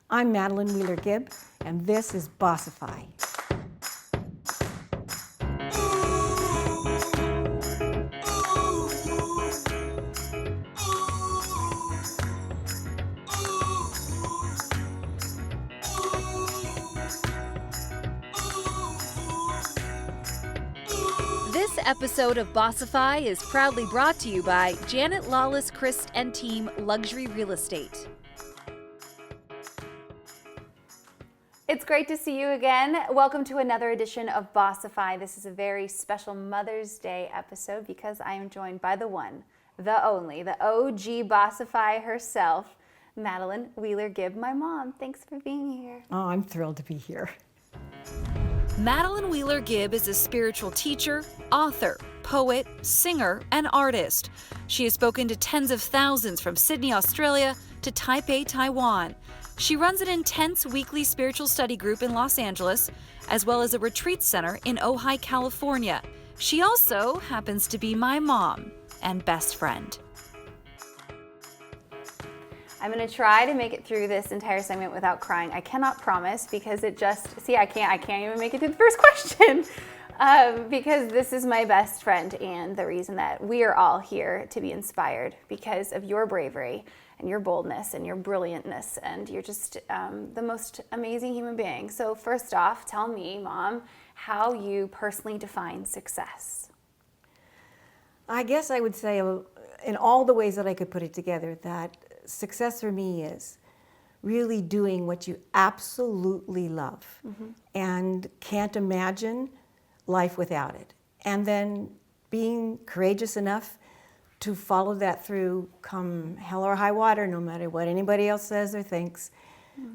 I'm Madelon Wheeler-Gibb, and this is Bossify. This episode of Bossify is proudly brought to you by Janet Lawless Christ and Team Luxury Real Estate. It's great to see you again. Welcome to another edition of Bossify. This is a very special Mother's Day episode because I am joined by the one, the only, the OG Bossify herself, Madelon Wheeler-Gibb, my mom. Thanks for being here. Oh, I'm thrilled to be here. Madelon Wheeler-Gibb is a spiritual teacher, author, poet, singer, and artist. She has spoken to tens of thousands from Sydney, Australia to Taipei, Taiwan. She runs an intense weekly spiritual study group in Los Angeles, as well as a retreat center in Ojai, California. She also happens to be my mom and best friend. I'm going to try to make it through this entire segment without crying. I cannot promise because it just, I can't even make it to the first question because this is my best friend and the reason that we are all here to be inspired because of your bravery and your boldness and your brilliantness, and you're just the most amazing human being. So first off, tell me, Mom, how you personally define success. I guess I would say, in all the ways that I could put it together, that success for me is really doing what you absolutely love and can't imagine life without it. And then being courageous enough to follow that through come hell or high water, no matter what anybody else says or thinks,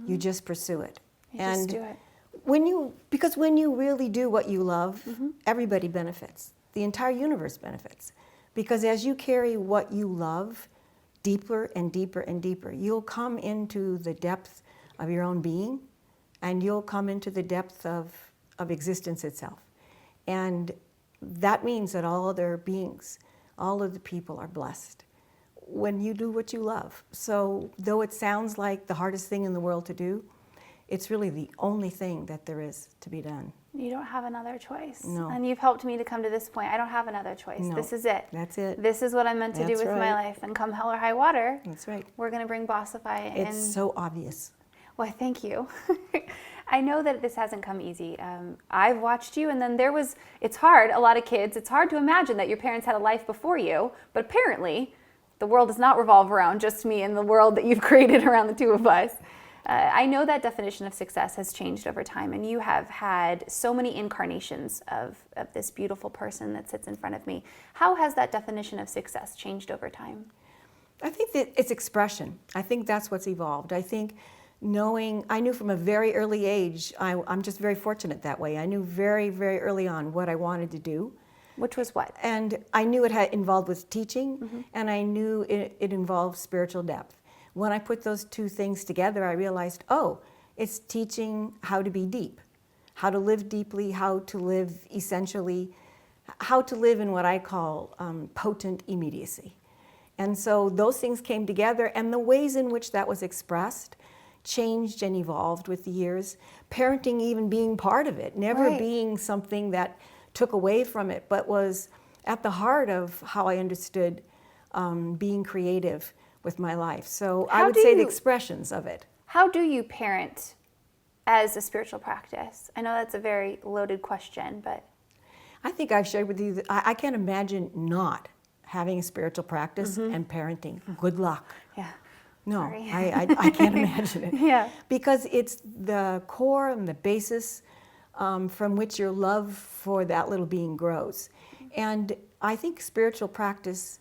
you just pursue it. Just do it. Because when you really do what you love, everybody benefits. The entire universe benefits. Because as you carry what you love deeper and deeper and deeper, you'll come into the depth of your own being, and you'll come into the depth of existence itself. And that means that all other beings, all of the people are blessed when you do what you love. So though it sounds like the hardest thing in the world to do, it's really the only thing that there is to be done. You don't have another choice. No. And you've helped me to come to this point. I don't have another choice. No. This is it. That's it. This is what I'm meant to do That's with my right. life. And come hell or high water, That's right. we're going to bring Bossify in. It's so obvious. Well, thank you. I know that this hasn't come easy. I've watched you, and then it's hard, a lot of kids, it's hard to imagine that your parents had a life before you, but apparently the world does not revolve around just me and the world that you've created around the two of us. I know that definition of success has changed over time, and you have had so many incarnations of this beautiful person that sits in front of me. How has that definition of success changed over time? I think that it's expression. I think that's what's evolved. I think I knew from a very early age, I'm just very fortunate that way. I knew very, very early on what I wanted to do. Which was what? And I knew it had involved with teaching, and I knew it involved spiritual depth. When I put those two things together, I realized, it's teaching how to be deep, how to live deeply, how to live essentially, how to live in what I call potent immediacy. And so those things came together, and the ways in which that was expressed changed and evolved with the years. Parenting even being part of it, never being something that took away from it, but was at the heart of how I understood being creative with my life. So I would say the expressions of it. How do you parent as a spiritual practice? I know that's a very loaded question, but I think I've shared with you that I can't imagine not having a spiritual practice and parenting. Good luck. Yeah. No, Sorry. I can't imagine it. Yeah. Because it's the core and the basis from which your love for that little being grows. And I think spiritual practice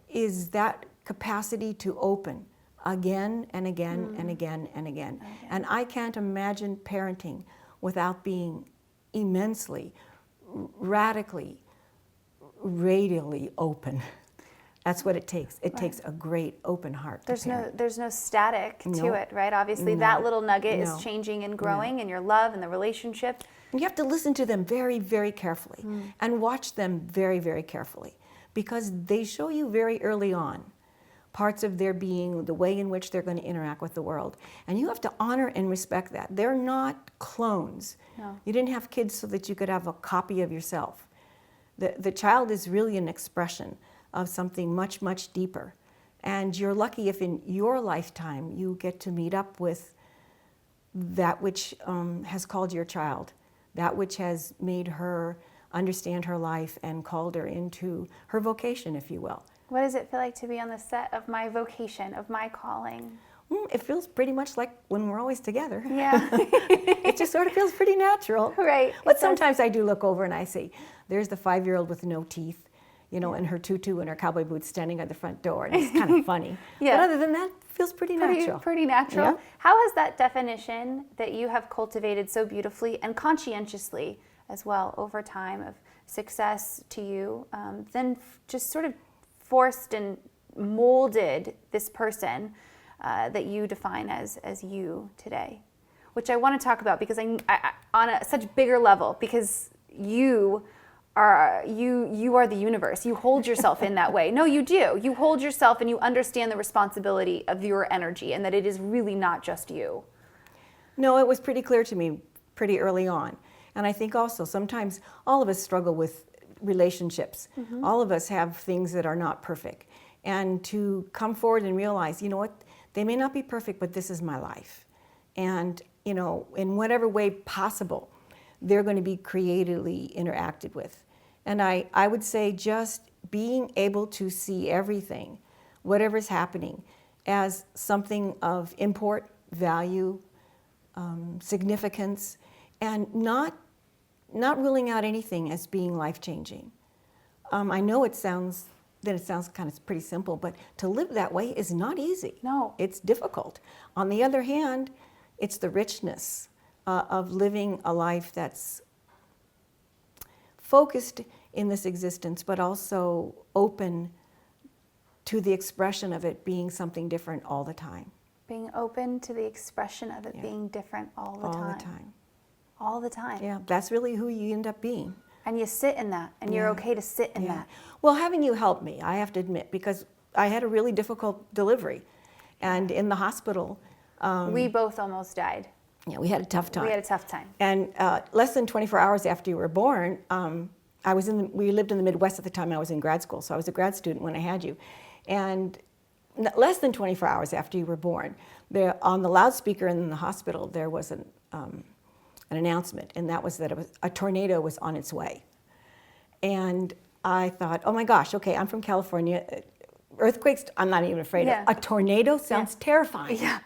is that capacity to open again and again and again and again. And I can't imagine parenting without being immensely, radically, radially open. That's what it takes. It takes a great open heart. There's no static to it, right? Obviously, that little nugget is changing and growing in your love and the relationship. And you have to listen to them very, very carefully and watch them very, very carefully, because they show you very early on parts of their being, the way in which they're going to interact with the world. And you have to honor and respect that. They're not clones. No. You didn't have kids so that you could have a copy of yourself. The child is really an expression of something much, much deeper. And you're lucky if in your lifetime you get to meet up with that which has called your child, that which has made her understand her life and called her into her vocation, if you will. What does it feel like to be on the set of my vocation, of my calling? It feels pretty much like when we're always together. Yeah. It just sort of feels pretty natural. Right. But sometimes I do look over and I see, there's the 5-year-old with no teeth, you know, and her tutu and her cowboy boots standing at the front door, and it's kind of funny. Yeah. But other than that, it feels pretty natural. Pretty natural. Yeah. How has that definition that you have cultivated so beautifully and conscientiously as well over time of success to you, then just sort of forced and molded this person that you define as you today, which I want to talk about because I on a such bigger level, because you are the universe. You hold yourself in that way. No, you do. You hold yourself and you understand the responsibility of your energy and that it is really not just you. No, it was pretty clear to me pretty early on. And I think also sometimes all of us struggle with relationships. Mm-hmm. All of us have things that are not perfect. And to come forward and realize, you know what, they may not be perfect, but this is my life. And, you know, in whatever way possible, they're going to be creatively interacted with. And I would say just being able to see everything, whatever's happening, as something of import, value, significance, and not ruling out anything as being life-changing. I know it sounds kind of pretty simple, but to live that way is not easy. No. It's difficult. On the other hand, it's the richness of living a life that's focused in this existence, but also open to the expression of it being something different all the time. Being open to the expression of it being different all the time. All the time. All the time. Yeah, that's really who you end up being. And you sit in that, and you're okay to sit in that. Well, having you help me, I have to admit, because I had a really difficult delivery. And in the hospital... we both almost died. Yeah, we had a tough time. We had a tough time. And less than 24 hours after you were born, we lived in the Midwest at the time. I was in grad school, so I was a grad student when I had you. And less than 24 hours after you were born, on the loudspeaker in the hospital, there was an announcement, and that was that a tornado was on its way. And I thought, oh my gosh, okay, I'm from California. Earthquakes, I'm not even afraid of. A tornado sounds terrifying. Yeah.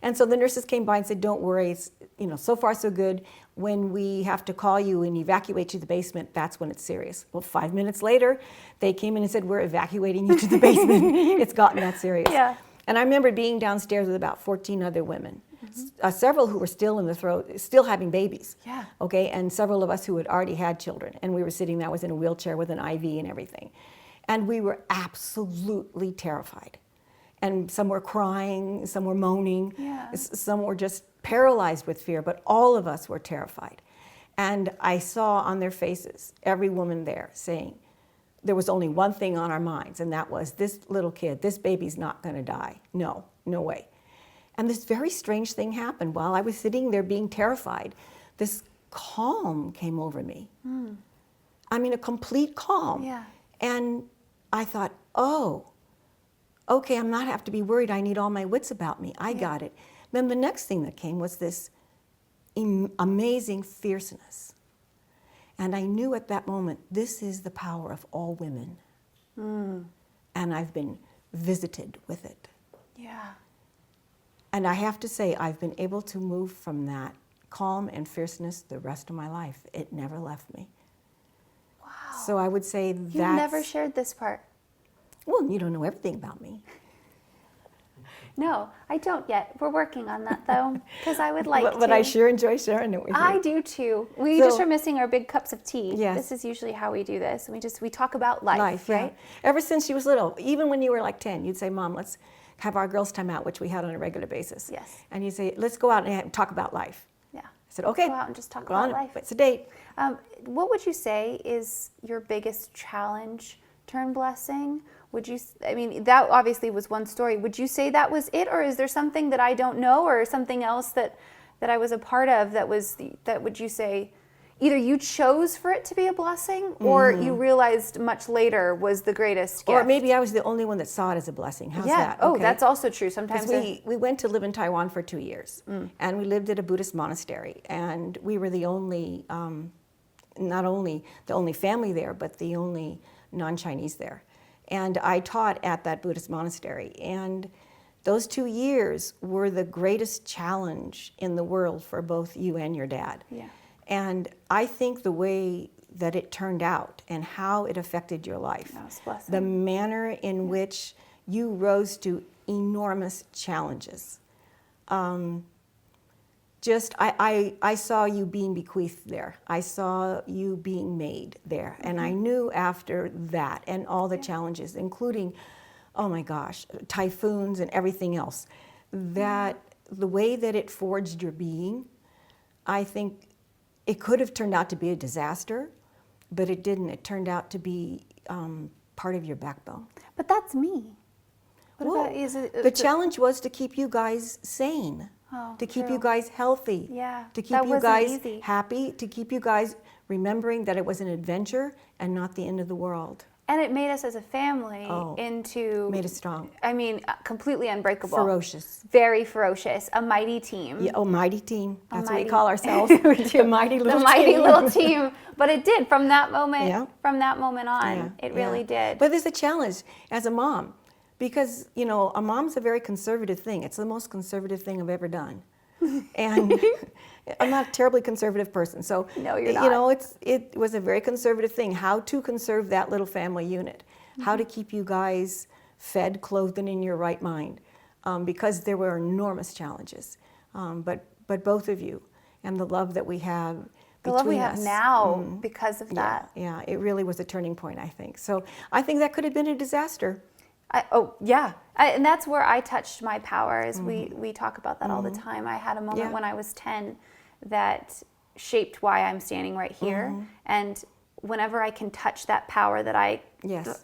And so the nurses came by and said, don't worry, it's, so far so good. When we have to call you and evacuate you to the basement, that's when it's serious. Well, 5 minutes later, they came in and said, we're evacuating you to the basement. It's gotten that serious. Yeah. And I remember being downstairs with about 14 other women, several who were still in the throes, still having babies. Yeah. Okay, and several of us who had already had children. And we were sitting there, I was in a wheelchair with an IV and everything. And we were absolutely terrified. And some were crying, some were moaning, some were just paralyzed with fear, but all of us were terrified. And I saw on their faces, every woman there saying, there was only one thing on our minds, and that was, this little kid, this baby's not gonna die. No, no way. And this very strange thing happened. While I was sitting there being terrified, this calm came over me. I mean, a complete calm. Yeah. And I thought, oh, okay, I'm not have to be worried. I need all my wits about me. I got it. Then the next thing that came was this amazing fierceness. And I knew at that moment, this is the power of all women. And I've been visited with it. Yeah. And I have to say, I've been able to move from that calm and fierceness the rest of my life. It never left me. Wow. So I would say that's... You never shared this part. Well, you don't know everything about me. No, I don't yet. We're working on that, though, because I would like to. But I sure enjoy sharing it with you. I do, too. We just are missing our big cups of tea. Yes. This is usually how we do this. We talk about life, right? Yeah. Ever since she was little, even when you were like 10, you'd say, Mom, let's have our girls' time out, which we had on a regular basis. Yes. And you'd say, let's go out and talk about life. Yeah. I said, okay. Go out and just talk about life. It's a date. What would you say is your biggest challenge turn blessing, I mean, that obviously was one story. Would you say that was it, or is there something that I don't know, or something else that I was a part of that would you say either you chose for it to be a blessing, or you realized much later was the greatest gift? Or maybe I was the only one that saw it as a blessing. How's that? Oh, that's also true. Sometimes we went to live in Taiwan for 2 years, and we lived at a Buddhist monastery, and we were the only, not only the only family there, but the only non-Chinese there. And I taught at that Buddhist monastery, and those 2 years were the greatest challenge in the world for both you and your dad. Yeah. And I think the way that it turned out and how it affected your life, the manner in which you rose to enormous challenges. I saw you being bequeathed there. I saw you being made there. And I knew after that and all the challenges, including, oh my gosh, typhoons and everything else, that the way that it forged your being, I think it could have turned out to be a disaster, but it didn't. It turned out to be part of your backbone. But that's me. The challenge was to keep you guys sane, to keep you guys healthy, to keep you guys happy, to keep you guys remembering that it was an adventure and not the end of the world. And it made us as a family made us strong. I mean, completely unbreakable. Ferocious. Very ferocious. A mighty team. Yeah, mighty team. That's what we call ourselves. The mighty little team. The mighty little team. But it did from that moment. From that moment on, it really did. But there's a challenge as a mom, because a mom's a very conservative thing. It's the most conservative thing I've ever done. And I'm not a terribly conservative person, so no, you're not. It was a very conservative thing. How to conserve that little family unit, how to keep you guys fed, clothed, and in your right mind, because there were enormous challenges. But both of you, and the love that we have, the love we have now because of that. Yeah, it really was a turning point, I think. So I think that could have been a disaster. And that's where I touched my power, is we talk about that all the time. I had a moment when I was 10 that shaped why I'm standing right here. And whenever I can touch that power that I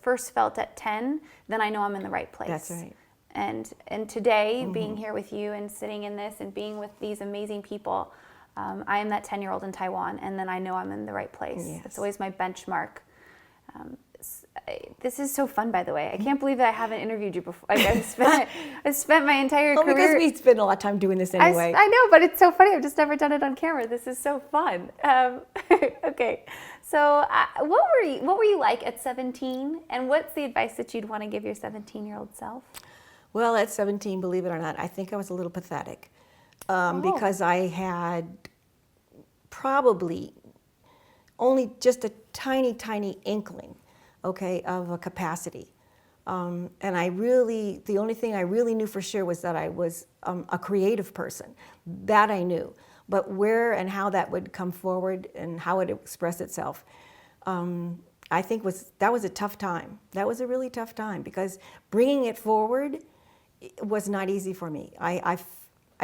first felt at 10, then I know I'm in the right place. That's right. And today, being here with you and sitting in this and being with these amazing people, I am that 10-year-old in Taiwan, and then I know I'm in the right place. Yes. It's always my benchmark. This is so fun, by the way. I can't believe that I haven't interviewed you before. I've spent my entire career. Because we spend a lot of time doing this anyway. I know, but it's so funny. I've just never done it on camera. This is so fun. Okay, so what were you like at 17? And what's the advice that you'd want to give your 17-year-old self? Well, at 17, believe it or not, I think I was a little pathetic because I had probably only just a tiny, tiny inkling, of a capacity. And the only thing I really knew for sure was that I was a creative person. That I knew. But where and how that would come forward and how it would express itself, I think that was a tough time. That was a really tough time, because bringing it forward was not easy for me. I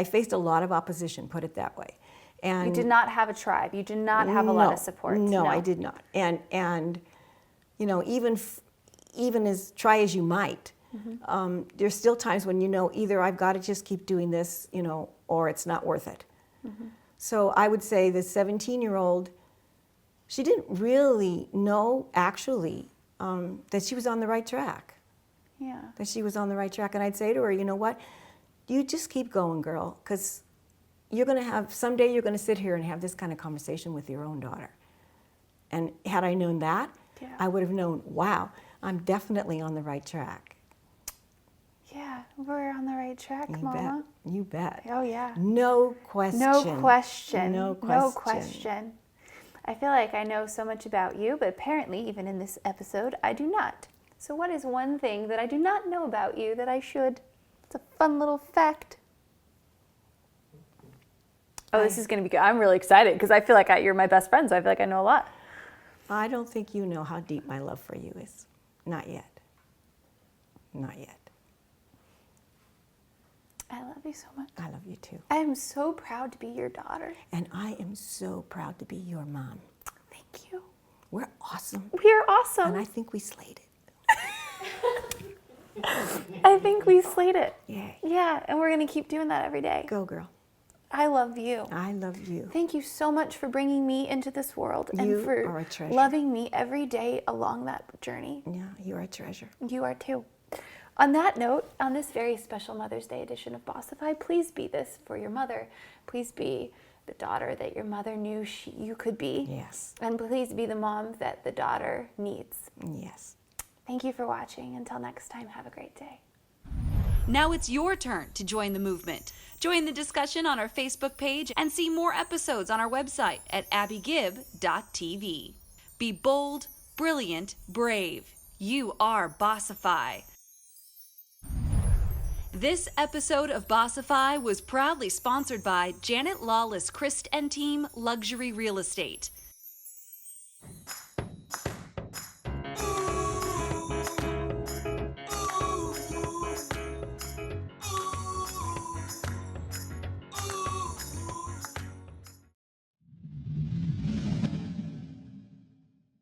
faced a lot of opposition, put it that way. And you did not have a tribe. You did not have a lot of support. No, I did not. And even as try as you might, there's still times when either I've got to just keep doing this, or it's not worth it. So I would say the 17-year-old, she didn't really know actually that she was on the right track. Yeah. That she was on the right track, and I'd say to her, you know what? You just keep going, girl, because someday you're going to sit here and have this kind of conversation with your own daughter. And had I known that, I would have known, wow, I'm definitely on the right track. Yeah, we're on the right track, Mama. You bet. Oh, yeah. No question. No question. No question. No question. I feel like I know so much about you, but apparently, even in this episode, I do not. So what is one thing that I do not know about you that I should? It's a fun little fact. Oh, this is going to be good. I'm really excited because I feel like you're my best friend, so I feel like I know a lot. I don't think you know how deep my love for you is. Not yet. Not yet. I love you so much. I love you too. I am so proud to be your daughter. And I am so proud to be your mom. Thank you. We're awesome. We are awesome. And I think we slayed it. I think we slayed it. Yay. Yeah, and we're going to keep doing that every day. Go, girl. I love you. I love you. Thank you so much for bringing me into this world You and for are a treasure. loving me every day along that journey. Yeah, you are a treasure. You are too. On that note, on this very special Mother's Day edition of Bossify, please be this for your mother. Please be the daughter that your mother knew you could be. Yes. And please be the mom that the daughter needs. Yes. Thank you for watching. Until next time, have a great day. Now it's your turn to join the movement. Join the discussion on our Facebook page and see more episodes on our website at abbygibb.tv. Be bold, brilliant, brave. You are Bossify. This episode of Bossify was proudly sponsored by Janet Lawless Christ and Team Luxury Real Estate.